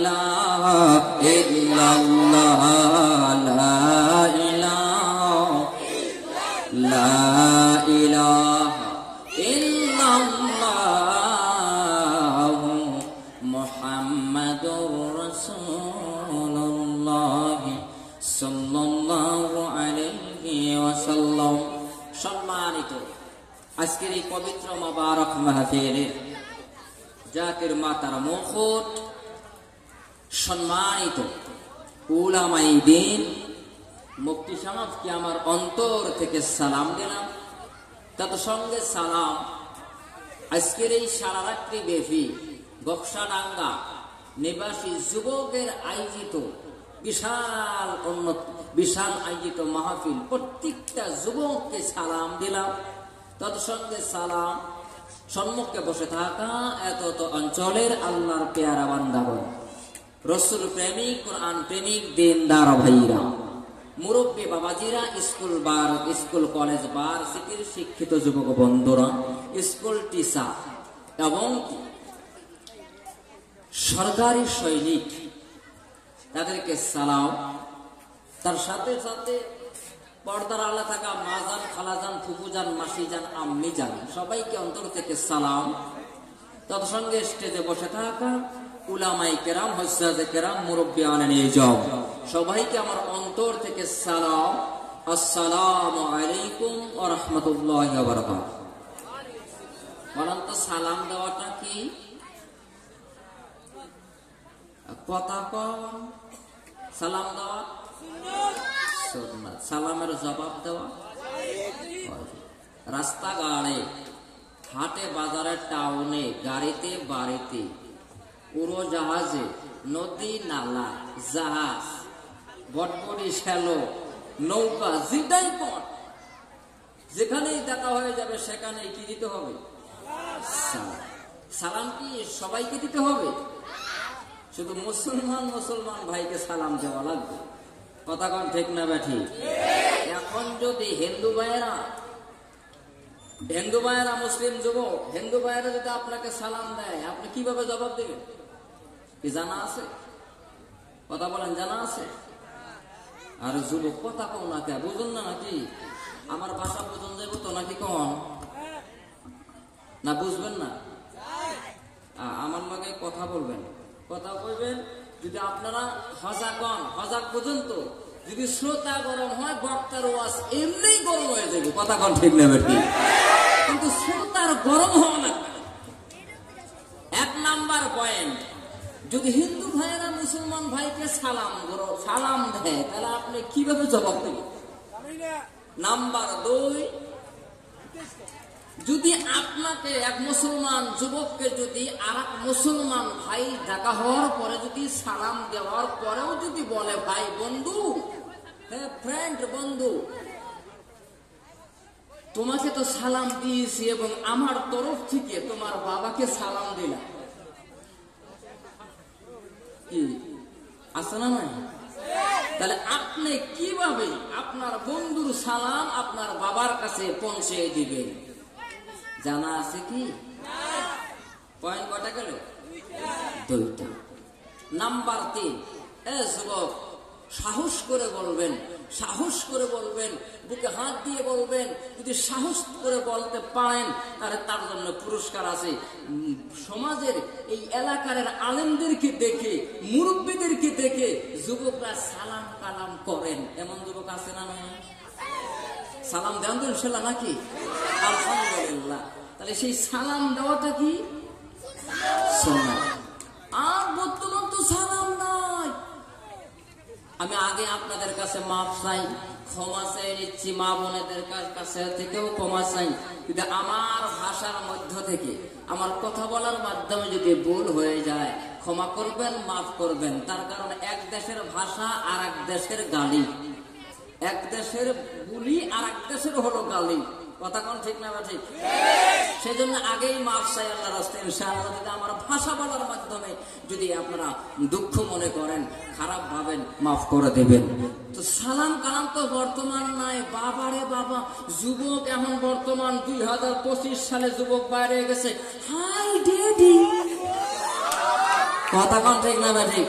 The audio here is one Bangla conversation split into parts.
ইলাহা ইল্লাল্লাহ লা ইলাহা ইল্লাল্লাহ মুহাম্মাদুর রাসূলুল্লাহ সাল্লাল্লাহু আলাইহি ওয়াসাল্লাম। সম্মানিত আজকের এই পবিত্র মোবারক মাহফিলে জাকির মাতার মুকুট, সম্মানিত উলামায়ে দ্বীন, মুফতি সাহেবকে আমার অন্তর থেকে সালাম দিলাম। তার সঙ্গে সালাম আজকের এই সারা রাত্রি ব্যাপী বক্সাডাঙ্গা নিবাসী যুবকের আয়োজিত বিশাল আয়োজিত মাহফিল, প্রত্যেকটা যুবককে সালাম দিলাম। তার সঙ্গে সালাম সম্মুখে বসে থাকা এত অঞ্চলের আল্লাহর পেয়ারা বান্দাগণ, রসুল প্রেমিক, কোরআন প্রেমিক, দিনদার ভাইরা, মুরব্বী বাবাজিরা, স্কুল কলেজ ভার্সিটির শিক্ষিত যুবক বন্ধুরা, স্কুল টিচার এবং সরকারি সৈনিক, তাদেরকে সালাম। তার সাথে সাথে পর্দার আড়ালে থাকা মাজান, খালাজান, ফুফুজান, মাসিজান, আম্মিজান, সবাইকে অন্তর থেকে সালাম। তার সঙ্গে স্টেজে বসে থাকা উলামায়ে কেরাম, হুজ্জাজে কেরাম, মুরব্বিয়ানে নিজাম, সবাইকে আমার অন্তর থেকে সালাম। আসসালামু আলাইকুম ওয়া রাহমাতুল্লাহি ওয়া বারাকাতুহু। বলেন তো সালাম দেওয়াটা কি? কথা কন। সালাম দেওয়া সুন্নাত, সালামের জবাব দেওয়া। রাস্তাঘাটে, হাটে বাজারে, টাউনে, গাড়িতে, বাড়িতে, উড়োজাহাজে, নদী নালা, জাহাজ, বটবটি, শ্যালো, নৌকা, যেটাই পথ, যেখানেই দেখা হয়ে যাবে সেখানেই কি দিতে হবে? সালাম কি সবাইকে দিতে হবে? শুধু মুসলমান ভাইকে সালাম দেওয়া লাগবে? কথা কোন ঠিক না ব্যাঠি? এখন যদি হিন্দু ভাইয়েরা, মুসলিম যুবক, হিন্দু ভাইয়েরা যদি আপনাকে সালাম দেয়, আপনি কিভাবে জবাব দেবেন? কি জানা আছে? কথা বলেন, জানা আছে? আর যুবক কথা কও না কে, বুঝুন না নাকি? আমার ভাষা বুঝুন যাবো তো নাকি কম না? বুঝবেন না? আমার লগে কথা বলবেন, কথা কইবেন। যদি আপনারা হজাক বুঝুন তো, যদি শ্রোতা গরম হয়, বক্তার ওয়াজ এমনি গরম হয়ে যাবে। কথা কন ঠিক না বেটি? কিন্তু শ্রোতার গরম হওয়া না। এক নাম্বার পয়েন্ট, যদি হিন্দু ভাইয়েরা মুসলমান ভাইকে সালাম দেয়, তাহলে আপনি কিভাবে জবাব দেবেন? নাম্বার 2, যদি আপনাকে এক মুসলমান যুবককে যদি আর এক মুসলমান ভাই দেখা হওয়ার পরে যদি সালাম দেওয়ার পরেও যদি বলে, ভাই বন্ধু, ফ্রেন্ড বন্ধু, তোমাকে তো সালাম দিয়েছি এবং আমার তরফ থেকে তোমার বাবাকে সালাম দিলাম, কি আছে না নাই? তাহলে আপনি কিভাবে আপনার বন্ধুর সালাম আপনার বাবার কাছে পৌঁছে দিবেন? জানা আছে কি? পয়েন্ট কটা গেল? 2টা। নাম্বার 3, যুবক, সাহস করে বলবেন, বুকে হাত দিয়ে বলবেন। যদি সাহস করে বলতে পারেন, তাহলে তার জন্য পুরস্কার আছে। সমাজের এই এলাকার আলেমদেরকে দেখে, মুরব্বীদেরকে দেখে যুবকরা সালাম কালাম করেন। এমন যুবক আছে না? সালাম দেন তো ইনশাআল্লাহ নাকি? আলহামদুলিল্লাহ। তাহলে সেই সালাম দেওয়াটা কি সুন্নাত। আর বর্তমান তো সালাম নাই। আমি আগে আপনাদের কাছে মাফ চাই, ক্ষমা চাই নিচ্ছি, মা বোনেদের কাছে থেকেও ক্ষমা চাই। যদি আমার ভাষার মধ্য থেকে, আমার কথা বলার মাধ্যমে যদি ভুল হয়ে যায়, ক্ষমা করবেন, মাফ করবেন। তার কারণ এক দেশের ভাষা আর এক দেশের গালি, এক দেশের বুলি আর এক দেশের হলো গালি। কথা কোন ঠিক না? ঠিক। সেজন্য আগেই মাফ চাই আল্লাহর রাস্তায় ইনশাআল্লাহ। যদি আমার ভাষা বলার মাধ্যমে যদি আপনারা দুঃখ মনে করেন, খারাপ ভাবেন, মাফ করে দেবেন। তো সালাম কালাম তো বর্তমান নাই। বাবারে বাবা, যুবক এখন বর্তমান 2025 সালে যুবক বাইরে গেছে, হাই ডেডি, কথা কন ঠিক না ঠিক?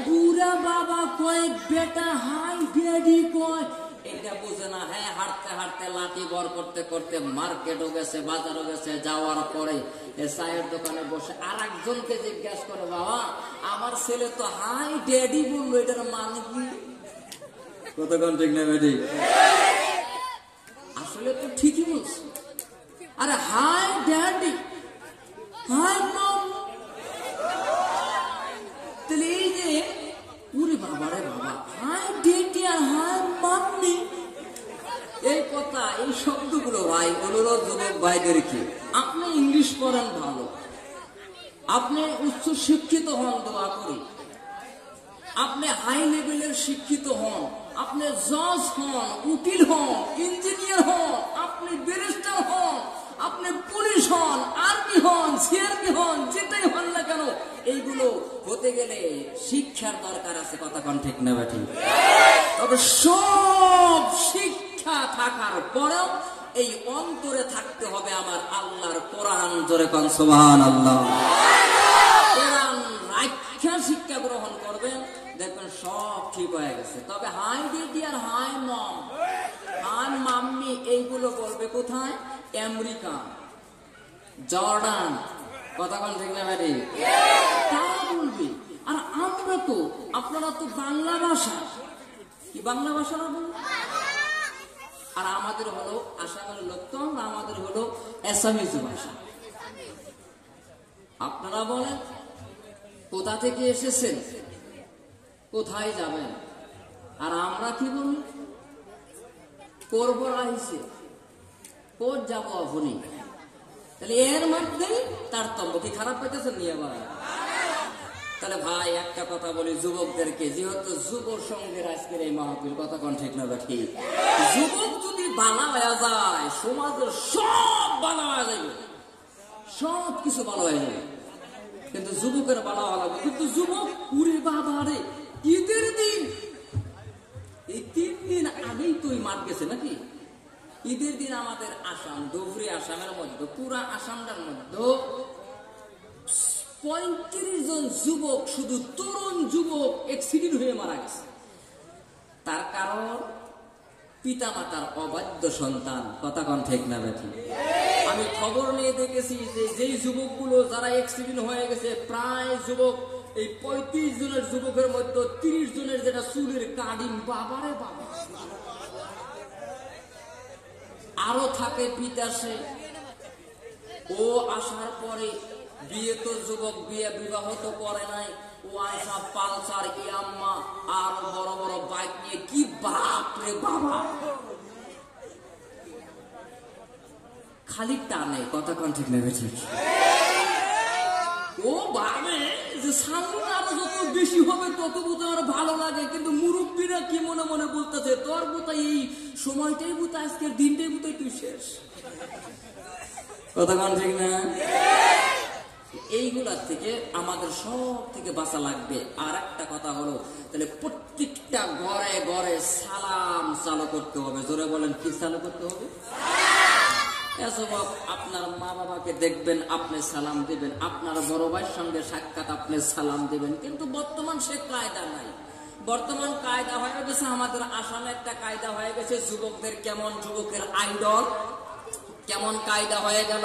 বুড়া বাবা কয় বেটা হাই ড্যাডি কয়, এটা বুঝে না। হ্যাঁ, হাঁটতে হাঁটতে লাঠি বর করতে করতে মার্কেটও গেছে, বাজারও গেছে। যাওয়ার পরে চায়ের দোকানে বসে আর একজনকে জিজ্ঞাসা করে, বাবা আমার ছেলে তো হাই ড্যাডি বললো, এটার মানে কি? কতক্ষণ ঠিক না বেটি? আসলে তো ঠিকই বলছে। আরে হাই ড্যাডি, হাই মম, তাহলে এই যে উরে বাবারে বাবা, হাই ড্যাডি আর হাই মাম্মি, এই কথা, এই শব্দগুলো ভাই অনুরোধ যুবক ভাইদেরকে, আপনি ইংলিশ পড়েন ভালো, আপনি উচ্চ শিক্ষিত হন, দোয়া করি আপনি হাই লেভেলের শিক্ষিত হন, আপনি জজ হন, উকিল হন, ইঞ্জিনিয়ার হন, আপনি ব্যারিস্টার হন, আপনি পুলিশ হন, আর্মি হন, সিআরপি হন, যেটাই হন না কেন, এইগুলো হতে গেলে শিক্ষার দরকার আছে। কথা কোন ঠিক না ঠিক? তবে সব শিক্ষা থাকার পরেও এই অন্তরে থাকতে হবে আমার আল্লাহর কোরআন। জোরে কোন সুবহানাল্লাহ। কোরআন রাখা শিক্ষা গ্রহণ করবেন, দেখবেন সব ঠিক হয়ে গেছে। তবে হাই ড্যাডি আর হাই মম, হাই মাম্মি এইগুলো বলবে কোথায়? America, Jordan. কথা কোন ঠিক না ভাই? তারা বলবে। আর আমরা তো, আপনারা তো বাংলা ভাষা, কি বাংলা ভাষা না বলবো? আর আমাদের হলো আসামের লোক, তো আমাদের হলো অ্যাসামিজ ভাষা। আপনারা বলেন কোথা থেকে এসেছেন, কোথায় যাবেন? আর আমরা কি বলি? করবো আইসে, কোর যাবো আপনি। তাহলে এর মধ্যেই তারতম্য। কি খারাপ পাইতেছেন নিয়ে আবার? তাহলে ভাই একটা কথা বলি যুবকদেরকে, যেহেতু যুব সঙ্গের আজকের এই মাহফিল, কথা কোন ঠিক না ঠিক? যুবক যদি বালা হয়ে যায়, সমাজের সব বালা হয়ে যাবে, সব কিছু ভালো হয়ে যাবে। কিন্তু যুবকের বালা হওয়া লাগবে। কিন্তু যুবক উরে বাবা রে, ঈদের দিন, এই 3 দিন আগেই তো মাঠ গেছে নাকি? ঈদের দিন আমাদের আসাম, ধুবড়ী আসামের মধ্যে, পুরা আসামটার মধ্যে 35 জন যুবক, শুধু তরুণ যুবক অ্যাক্সিডেন্ট হয়ে মারা গেছে। তার কারণ পিতা মাতার অবাধ্য সন্তান। কথা কোন ঠিক না বেঠি? আমি খবর নিয়ে দেখেছি যে যেই যুবকগুলো যারা অ্যাক্সিডেন্ট হয়ে গেছে, প্রায় যুবক, এই 35 জনের যুবকের মধ্যে 30 জনের যেটা চুলের কাডিম, বাবারে বাবা। আরো থাকে বিদেশে, ও আসার পরে বিয়ে তো যুবক বিবাহ তো করে নাই, ও আয়সা পালসার, ইয়াম্মা আর বড় বড় বাইক নিয়ে, কি বাপ রে বাবা, খালি টানে। কথা কোন ঠিক না ঠিক? ও ভাবে যে সামনে আরো যত বেশি হবে তত বোধ আরো ভালো লাগে। কিন্তু মুরব্বীরা কি মনে মনে বলতেছে, তোর বোধহয় এই সময়টাই বোধহয়, আজকের দিনটাই বোধহয় তুই শেষ। কথা কোন ঠিক না? এইগুলার থেকে আমাদের সব থেকে বাঁচা লাগবে। আর একটা কথা হলো, তাহলে প্রত্যেকটা ঘরে ঘরে সালাম চালু করতে হবে। জোরে বলেন, কি চালু করতে হবে? আপনার মা বাবাকে দেখবেন, আপনি সালাম দিবেন। আপনার বড় ভাইয়ের সঙ্গে সাক্ষাৎ, আপনি সালাম দিবেন। কিন্তু বর্তমান সে কায়দা নাই। বর্তমান কায়দা হয়ে গেছে, আমাদের আসামে একটা কায়দা হয়ে গেছে, যুবকদের কেমন, যুবকের আইডল কেমন কায়দা হয়ে গেল।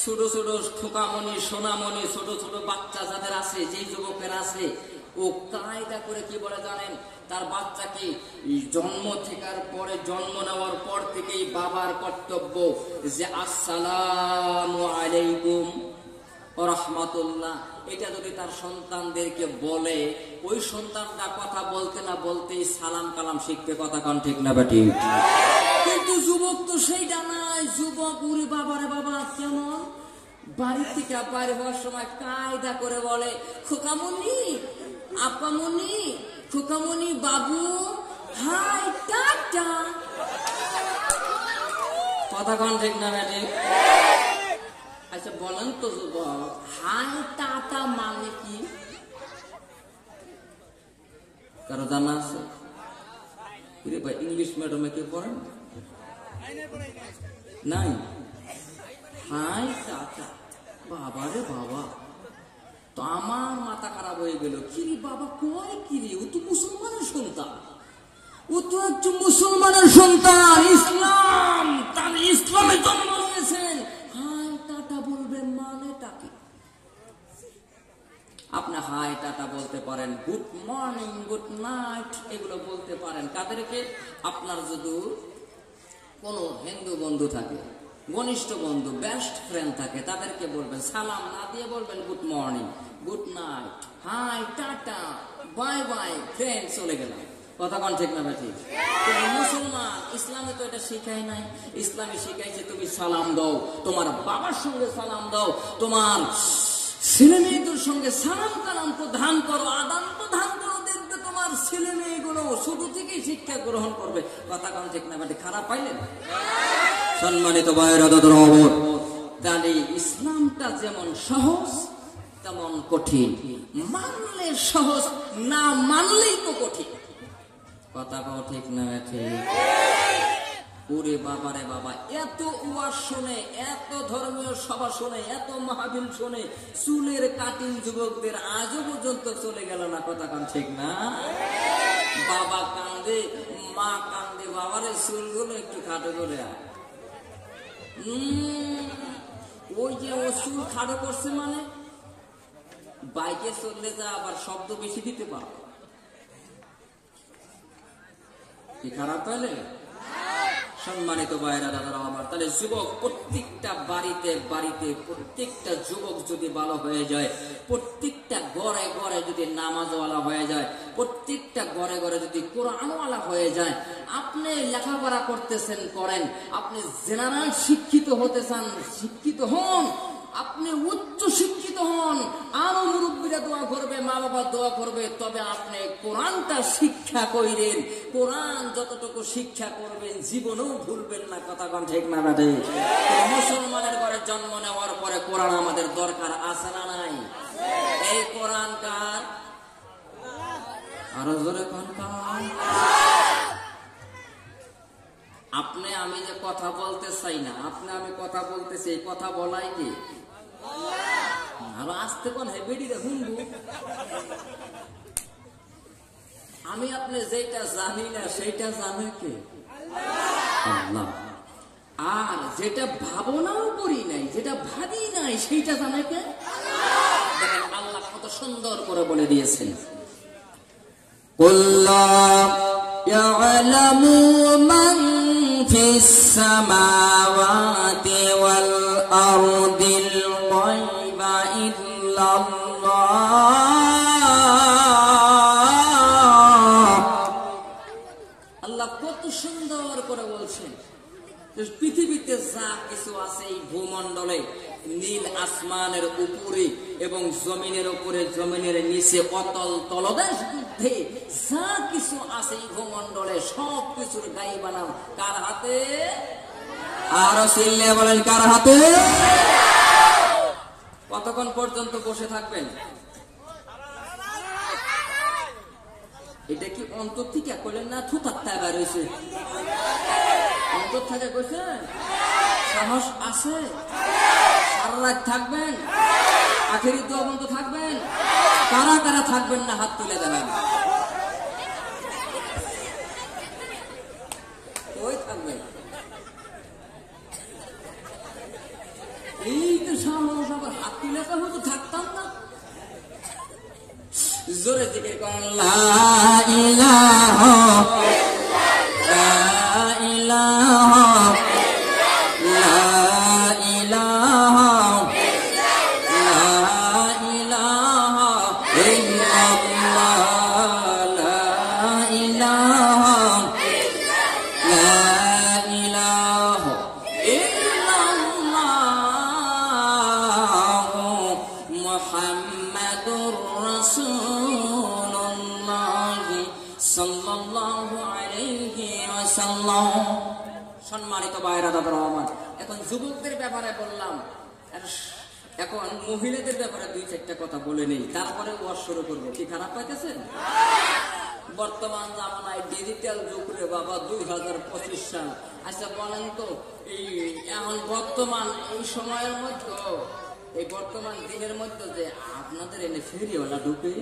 ছোট ছোট খোকামণি, সোনামণি, ছোট ছোট বাচ্চা যাদের আছে, যেই যুবকের আছে, ও কায়দা করে কি বলে জানেন? তার বাচ্চাকে জন্ম থেকার পরে, জন্ম নেওয়ার পর থেকেই বাবার কর্তব্য যে আসসালামু আলাইকুম ওয়া রাহমাতুল্লাহ, এটা যদি তার সন্তানদেরকে বলে, ওই সন্তানটা কথা বলতে না বলতেই সালাম কালাম শিখতে। কথা কোন ঠিক না বেটি? কিন্তু যুবক তো সেইটা নাই। যুবক উরে বাবারে বাবা, কেমন বাড়ি থেকে বাইরে হওয়ার সময় কায়দা করে বলে, খোকামণি, আপামণি, খোকামণি, বাবু, হাই টাটা। কথা কোন ঠিক না বেটি? আচ্ছা বলেন তো যুবক, হাই টাটা মানে কি? কারো জানা আছে? ইংলিশ মিডিয়ামে কে পড়েন? নাই। হাই টাটা, বাবা রে বাবা, তো আমার মাথা খারাপ হয়ে গেল, কিরে বাবা কয় কিরে, ও তো মুসলমানের সন্তান, ও তো একটু মুসলমানের সন্তান, ইসলাম, তার ইসলামে জন্ম নিয়েছেন, হাই টাটা বলবে মানেটাকে। আপনি হাই টাটা বলতে পারেন, গুড মর্নিং, গুড নাইট এগুলো বলতে পারেন। কাদেরকে? আপনার যদি কোনো হিন্দু বন্ধু থাকে, ঘনিষ্ঠ বন্ধু, বেস্ট ফ্রেন্ড থাকে, তাদেরকে বলবেন, সালাম না দিয়ে বলবেন good morning, good night, hi tata, bye bye friend, চলে গেলাম। কথা কোন ঠিক না ঠিক? মুসলমান ইসলামে তো এটা শিখায় নাই। ইসলামে শিখাইছে তুমি সালাম দাও, তোমার বাবার সঙ্গে সালাম দাও, তোমার ছেলে মেয়েদের সঙ্গে সালাম কালাম প্রদান করো, আদান প্রদান করো, দেখবে তোমার ছেলে মেয়েগুলো শুরু থেকেই শিক্ষা গ্রহণ করবে। কথা কোন ঠিক না ঠিক? খারাপ পাইলেন? সম্মানিত ভাইয়েরা, তাহলে ইসলামটা যেমন সহজ তেমন কঠিন, মানলে সহজ, না মানলেই তো কঠিন। কথা কও ঠিক না ঠিক? ওরে বাবা রে বাবা, এত ওয়াজ শুনে, এত ধর্মীয় সভা শুনে, এত মাহফিল শুনে, চুলের কাটিং যুবকদের আজও পর্যন্ত চলে গেল না। কথা কান ঠিক না? বাবা কান্দে, মা কান্দে, বাবারে চুলগুলো একটু খাটো করে আয়। ওই যে ও চুল খাটো করছে মানে বাইকে চললে যা আবার শব্দ বেশি দিতে পারো, কি খারাপ তাহলে? সম্মানিত ভাইরা দাদারা আমার, তাহলে যুবক প্রত্যেকটা বাড়িতে বাড়িতে, প্রত্যেকটা যুবক যদি ভালো হয়ে যায়, প্রত্যেকটা ঘরে ঘরে যদি নামাজওয়ালা হয়ে যায়, প্রত্যেকটা ঘরে ঘরে যদি কোরআনওয়ালা হয়ে যায়, আপনি লেখাপড়া করতেছেন করেন, আপনি জেনারেল শিক্ষিত হতে চান শিক্ষিত হন, আপনি উচ্চ শিক্ষিত হন, আরো মুরব্বীরা দোয়া করবে, মা বাবা দোয়া করবে, তবে আপনি কোরআনটা শিক্ষা কইরেন। কোরআন যতটুকু শিক্ষা করবেন জীবনেও ভুলবেন না। কথা কোন ঠিক না ঠিক? মুসলমানের ঘরে জন্ম নেওয়ার পরে কোরআন আমাদের দরকার আছে না নাই? এই কোরআন কার? আরো জোরে কোন কার? আপনি আমি যে কথা বলতে চাই না, আপনি আমি কথা বলতেছি, এই কথা বলাই কি? আরো আসতে কোন হেবেডিরে হুনবু। আমি আপনি যেটা জানি না সেইটা জানে কে? আল্লাহ। আর যেটা ভাবনাও করি নাই, যেটা ভাবি নাই, সেইটা জানে কে? দেখেন আল্লাহ কত সুন্দর করে বলে দিয়েছেন, يعلم من في السماوات والأرض الغيب إلا الله। আল্লাহ কত সুন্দর করে বলছেন, পৃথিবীতে যা কিছু আছে এই ভূমণ্ডলে, নীল আসমানের উপরে এবং জমিনের উপরে, জমিনের নিচে, অতল তলদেশ মধ্যে যা কিছু আছে এই ভূমণ্ডলে, সব কিছুর গাইবানাম কার হাতে? আরো চিল্লে বলেন কার হাতে? কতক্ষণ পর্যন্ত বসে থাকবেন? এটা কি অন্তর থেকে করলেন না থুতাত্তা বের হয়েছে? অন্তর থেকে কইছেন? সাহস আছে? সারা রাত থাকবেন? আখেরি দোয়া বন্ধ থাকবেন? কারা কারা থাকবেন না হাত তুলে দেবেন। ওই থাকবেন, এই তো সাহস, আবার হাত তুলে তো থাকতাম না। জোরে দিকে কোন লা ইলাহা ইল্লাল্লাহ, লা ইলাহা সম্মানিত ভাইরা দাদারা আমার, এখন যুবকদের ব্যাপারে বললাম, এখন মহিলাদের ব্যাপারে দুই চারটা কথা বলে নেই, তারপরে ওয়াজ শুরু করবো। কি খারাপ পাইতেছেন? বর্তমান জামানায় ডিজিটাল যুগ রে বাবা, 2025 সাল। আচ্ছা বলেন তো, এই এখন বর্তমান এই সময়ের মধ্যে এই বর্তমান দিনের মধ্যে যে আপনাদের এনে ফেরিওয়ালা ঢুকে,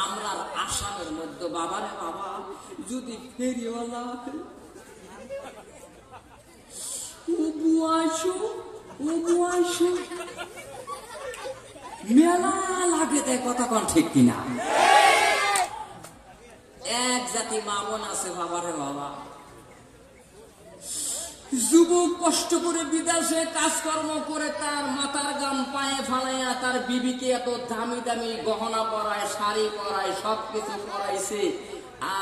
আমরা আসামের মধ্যে বাবারে বাবা যদি ফেরিওয়ালা মেলা লাগে দেয়, কথা কন ঠিক কিনা? এক জাতি মা বোন আছে বাবারে বাবা, যুবক কষ্ট করে বিদেশে কাজকর্ম করে তার মাথার গাম পায়ে ফালাইয়া তার বিবিকে এত দামি দামি গহনা পরায়, শাড়ি পরায়, সবকিছু পরাইছে,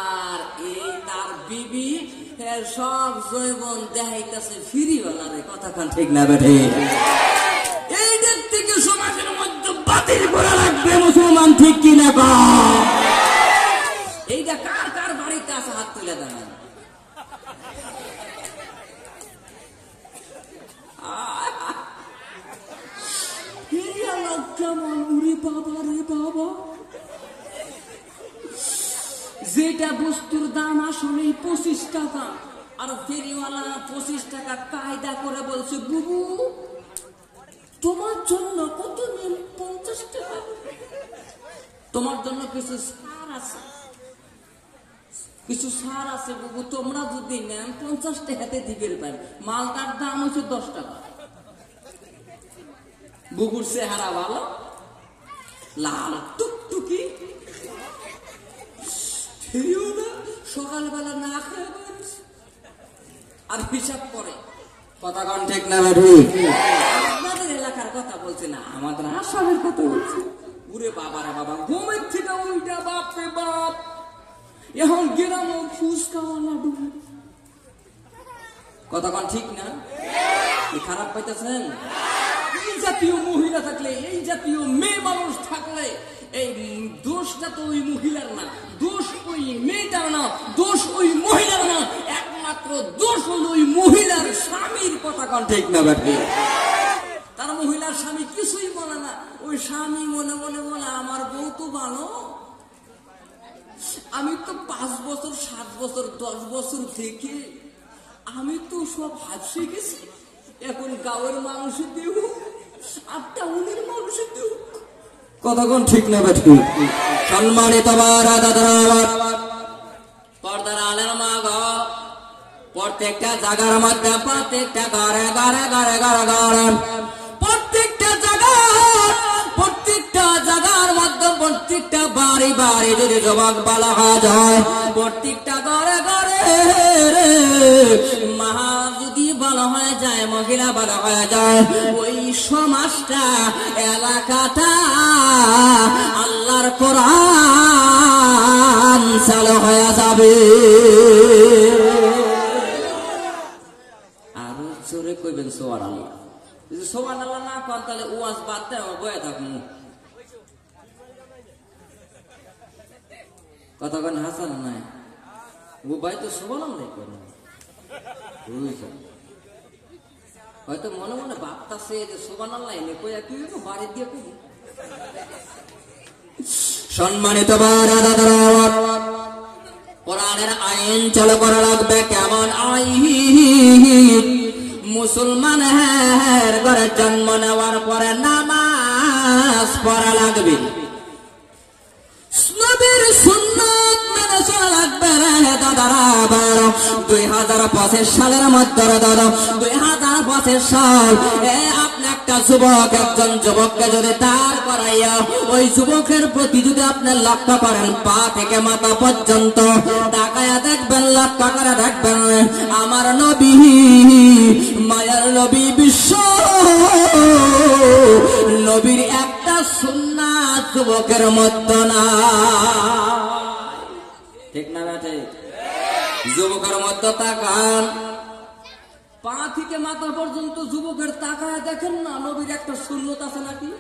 আর এই তার বিবি সব জৈবন দেখাইতেছে ফিরিওয়ালারে, কথা কান ঠিক না বেঠে? এইটার থেকে সমাজের মধ্যে বাতিল করা লাগবে মুসলমান, ঠিক কিনা? এইটা কার কার বাড়িতে আছে হাত তুলে দেন। কেমন উড়ে বাবা রে বাবা, যেটা বস্তুর দাম আসলে 25 টাকা, আর ফেরিওয়ালা 25 টাকা কায়দা করে বলছে বুবু তোমার জন্য কত নিন? 50 টাকা। তোমার জন্য কিছু ছাড় আছে, কিছু ছাড় আছে বুবু, তোমরা যদি নেন 50 টাকাতে দিবেন পাই। মালটার দাম হচ্ছে 10 টাকা। বুবুর চেহারা ভালো, লাল টুকটুকি, সকালবেলা না খেয়ে আর হিসাব করে, কথা কন ঠিক না? আপনাদের এলাকার কথা বলছে না, আমাদের আসামের কথা বলছে। উরে বাবারা বাবা, ঘুমের থেকে উল্টা বাপরে বাপ, এখন গ্রাম ফুচকাওয়ালা ডুবে, কথা কন ঠিক না? খারাপ পাইতেছেন? এই জাতীয় মহিলা থাকলে, এই জাতীয় মেয়ে মানুষ থাকলে, এই দোষটা তো ওই মহিলার না, দোষ ওই মেয়েটার না, দোষ ওই মহিলার না, একমাত্র দোষ হল ওই মহিলার স্বামীর, কথা কন ঠিক না? ব্যাপারে তার মহিলার স্বামী কিছুই বলে না, ওই স্বামী মনে মনে বলে আমার বউ তো ভালো, আমি তো 5 বছর 7 বছর 10 বছর থেকে আমি তো সব হাসে গেছি, এখন গাঁয়ের মানুষের দেব আর টাউনের মানুষের দেব, কথা কোন ঠিক না? বেঠি সম্মানিত পর্দার আলের মা গো, প্রত্যেকটা জায়গার মধ্যে, প্রত্যেকটা ঘরে ঘরে ঘরে ঘরে ঘরে, প্রত্যেকটা জায়গার মধ্যে, প্রত্যেকটা বাড়ি বাড়ি যদি যুবক বলা যায়, প্রত্যেকটা ঘরে ঘরে মহা যদি বলা হয়ে যায়, মহিলা বলা হয়ে যায়, ওই সমাজটা, এলাকাটা আল্লাহর কোরআন চালু হয়ে যাবে। আরো জোরে কইবেন সুবহানাল্লাহ। যদি সুবহানাল্লাহ না কন তাহলে ওয়াজ বাদ দেয়, বয়ে থাকুন, কথা কন হাসান নাই ও ভাই তো সুবহানাল্লাহ করেন, হয়তো মনে মনে ভাবতাছে যে সুবহানাল্লাহ এনে কইয়া কি হইব, বাড়ি দিয়ে কই। সম্মানিত কোরআনের আইন চালু করা লাগবে। কেমন আইন? মুসলমানের ঘরে জন্ম নেওয়ার পরে নামাজ পড়া লাগবে, নবীর সুন্নাত মেনে চলা লাগবে রে দাদারা। 2025 সালের মধ্যে দাদা, 2025 সাল, আপনি একটা যুবক, একজন যুবককে যদি দাঁড় করাইয়া ওই যুবকের প্রতি যদি আপনি লক্ষ্য করেন, পা থেকে মাথা পর্যন্ত তাকায়া দেখবেন, লক্ষ্য করে দেখবেন, আমার নবী, মায়ার নবী, বিশ্ব নবীর একটা সুন্নাত যুবকের মধ্যে না, ঠিক না? ঠিক। যুবকের মধ্যে তাকান, পা থেকে মাথা পর্যন্ত যুবকের তাকায় দেখেন না, নবীর একটা সুন্নত আছে নাকি?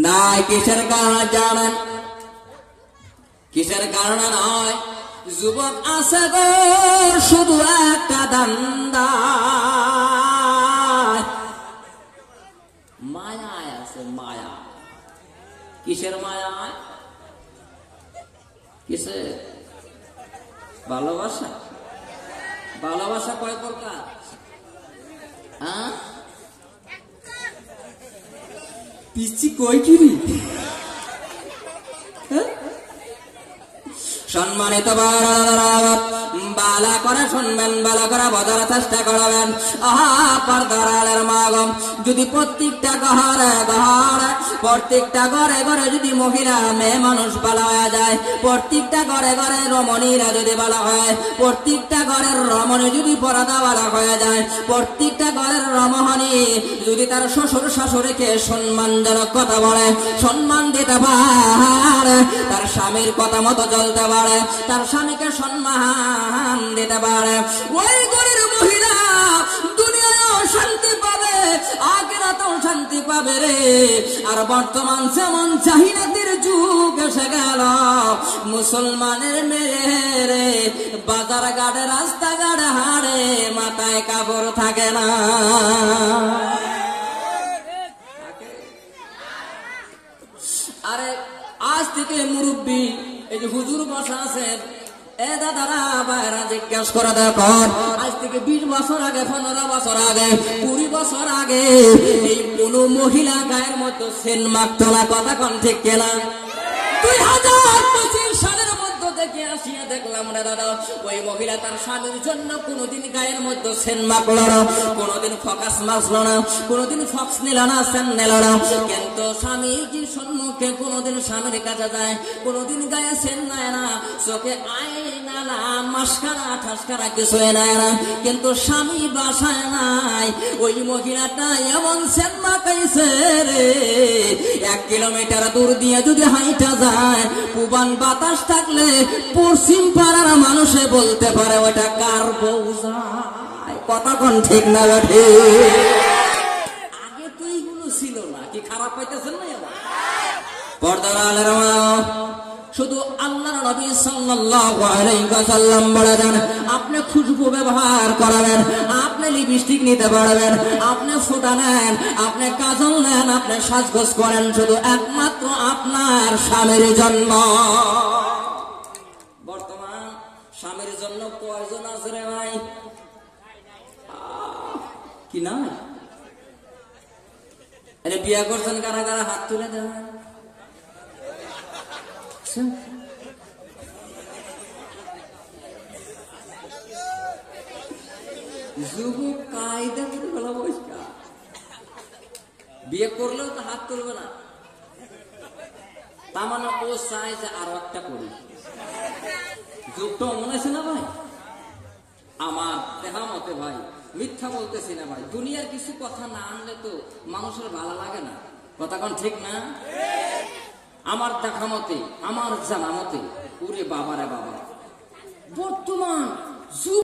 নাই। কিসের কারণে জানেন? কিসের কারণে নয়? যুবক আছে গো শুধু একটা দান্দা, মায়ায় আছে, মায়া। কিসের মায়া? কিসে? ভালোবাসা। ভালোবাসা কয় প্রকার? পিচ্ছি কই কিরি। সম্মানিত বালা করে শুনবেন, বালা করে বোঝার চেষ্টা করবেন। পর্দার মাগম, যদি প্রত্যেকটা প্রত্যেকটা ঘরে ঘরে যদি মহিলা মেয়ে মানুষ ভালো হয়ে যায়, প্রত্যেকটা ঘরে ঘরে রমণীরা যদি ভালো হয়, প্রত্যেকটা ঘরের রমণী যদি পর্দা ভালো হয়ে যায়, প্রত্যেকটা ঘরের রমণী যদি তার শ্বশুর শাশুড়িকে সম্মানজনক কথা বলে, সম্মান দিতে পারে, তার স্বামীর কথা মতো চলতে পারে, তার স্বামীকে সম্মান দিতে পারে, ওই ঘরের মহিলা দুনিয়ায় শান্তি পাবে, আখিরাতেও শান্তি পাবে রে। আর বর্তমান যেমন চাহিদাদের যুগ এসে গেল, মুসলমানের মেয়ে রে বাজার ঘাটে রাস্তাঘাটে হাড়ে মাথায় কাপড় থাকে না। আরে আজ থেকে মুরব্বী এই যে হুজুর বসা আছে, এ দাদারা বাইরা জিজ্ঞেস করে দেখো, আজ থেকে 20 বছর আগে, 15 বছর আগে, 20 বছর আগে এই কোন মহিলা গায়ের মধ্যে সেন মাখতো না। কথা কোন ঠিক কেনা? 2025 সালের মধ্যে দেখে আসিয়া দেখলাম রে দাদা, ওই মহিলা তার স্বামীর জন্য কোনোদিন গায়ের মধ্যে সেন মাখলো না, কোনোদিন ফকাস মাখলো না, কোনোদিন ফক্স নিল না, সেন নিল না। কিন্তু স্বামীর সম্মুখে কোনোদিন স্বামীর কাছে যায়, কোনোদিন গায়ে সেন নেয় না, চোখে আয়না না, মাস্কারা ঠাসকারা কিছু নেয় না। কিন্তু স্বামী বাসায় নাই, ওই মহিলাটা এমন সেন মাখাইছে রে, 1 কিলোমিটার দূর দিয়ে যদি হাইটা যায়, পুবান বাতাস থাকলে পশ্চিম পাড়ার মানুষে বলতে পারে ওটা কার বউ যায়। কথা কোন ঠিক না? আগে তো এইগুলো ছিল না, কি খারাপ পাইতেছেন না? পর্দার আলের মা, শুধু আল্লাহর নবী সাল্লাল্লাহু আলাইহি ওয়াসাল্লাম বলেন, আপনি খুশবু ব্যবহার করাবেন, আপনি লিপস্টিক নিতে পারবেন, আপনি ফোঁটা নেন, আপনি কাজল নেন, আপনি সাজগোজ করেন, শুধু একমাত্র আপনার স্বামীর জন্য। বর্তমান স্বামীর জন্য কয়জন আছে রে ভাই? কি না? আরে বিয়া করছেন কারা কারা? হাত তুলে দেন। যুবক কায়দা করে বলা বসকা, বিয়ে করলেও তো হাত তুলবে না। তার মানে ও চায় যে আরো একটা করি। যুগটা মনে আছে না ভাই? আমার দেখা মতে ভাই, মিথ্যা বলতেছি না ভাই, দুনিয়ার কিছু কথা না আনলে তো মানুষের ভালো লাগে না। কথা কোন ঠিক না? আমার দেখা মতে, আমার জানা মতে, ওরে বাবা রে বাবা,